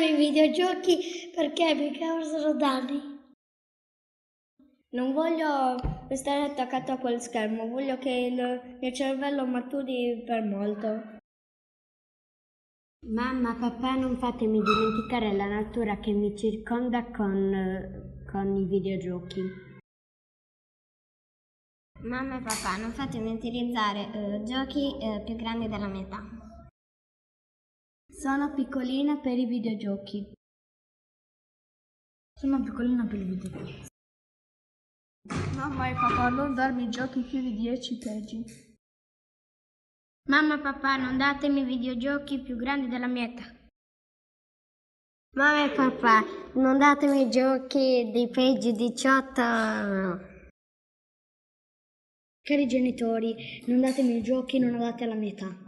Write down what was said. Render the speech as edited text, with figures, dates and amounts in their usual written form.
i videogiochi perché mi causano danni. Non voglio restare attaccato a quel schermo, voglio che il mio cervello maturi per molto. Mamma, papà, non fatemi dimenticare la natura che mi circonda con i videogiochi. Mamma e papà, non fatemi utilizzare giochi più grandi della mia età. Sono piccolina per i videogiochi. Sono piccolina per i videogiochi. Mamma e papà, non darmi giochi più di 10 pagine. Mamma e papà, non datemi videogiochi più grandi della mia età. Mamma e papà, non datemi giochi di page 18. Cari genitori, non datemi giochi non adatti alla mia età.